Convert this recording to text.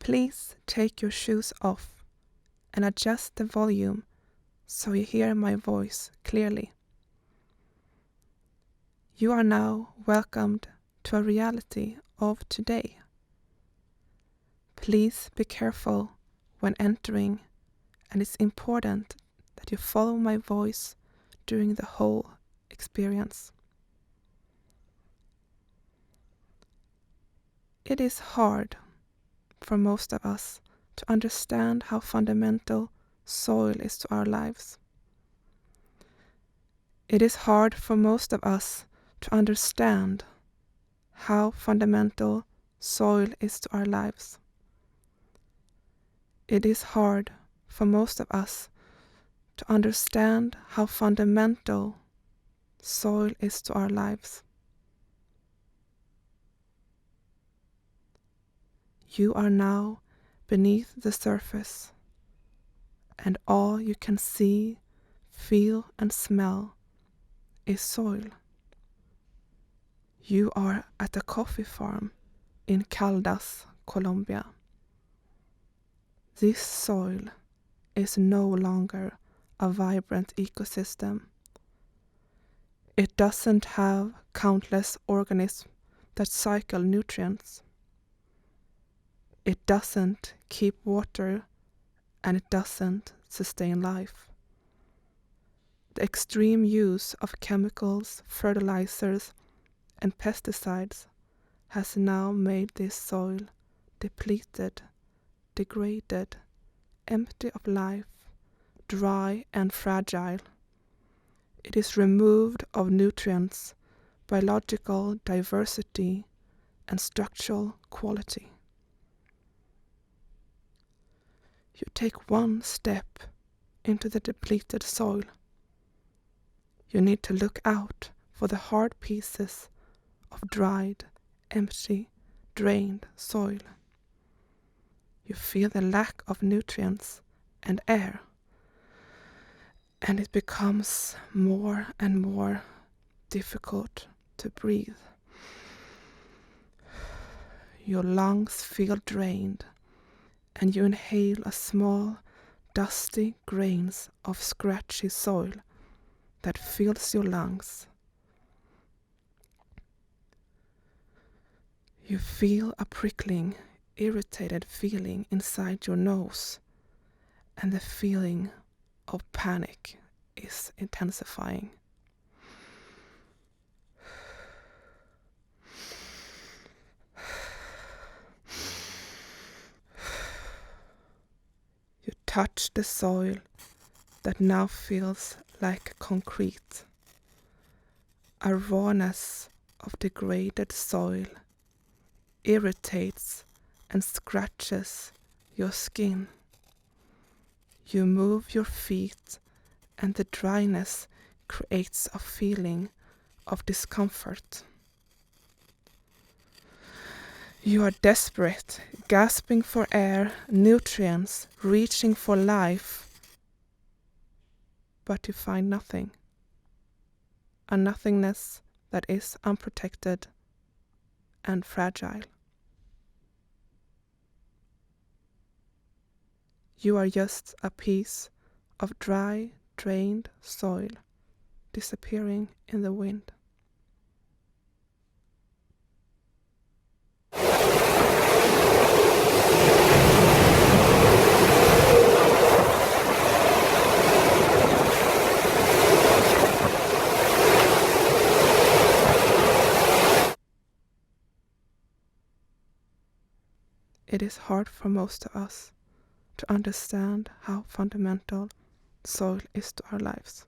Please take your shoes off and adjust the volume so you hear my voice clearly. You are now welcomed to a reality of today. Please be careful when entering, and it's important that you follow my voice during the whole experience. It is hard for most of us to understand how fundamental soil is to our lives. It is hard for most of us to understand how fundamental soil is to our lives. It is hard for most of us to understand how fundamental soil is to our lives. You are now beneath the surface, and all you can see, feel, and smell is soil. You are at a coffee farm in Caldas, Colombia. This soil is no longer a vibrant ecosystem. It doesn't have countless organisms that cycle nutrients. It doesn't keep water, and it doesn't sustain life. The extreme use of chemicals, fertilizers, and pesticides has now made this soil depleted, degraded, empty of life, dry and fragile. It is removed of nutrients, biological diversity, and structural quality. You take one step into the depleted soil. You need to look out for the hard pieces of dried, empty, drained soil. You feel the lack of nutrients and air, and it becomes more and more difficult to breathe. Your lungs feel drained, and you inhale a small, dusty grains of scratchy soil that fills your lungs. You feel a prickling, irritated feeling inside your nose, and the feeling of panic is intensifying. You touch the soil that now feels like concrete. A rawness of degraded soil irritates and scratches your skin. You move your feet, and the dryness creates a feeling of discomfort. You are desperate, gasping for air, nutrients, reaching for life, but you find nothing. A nothingness that is unprotected and fragile. You are just a piece of dry, drained soil disappearing in the wind. It is hard for most of us to understand how fundamental soil is to our lives.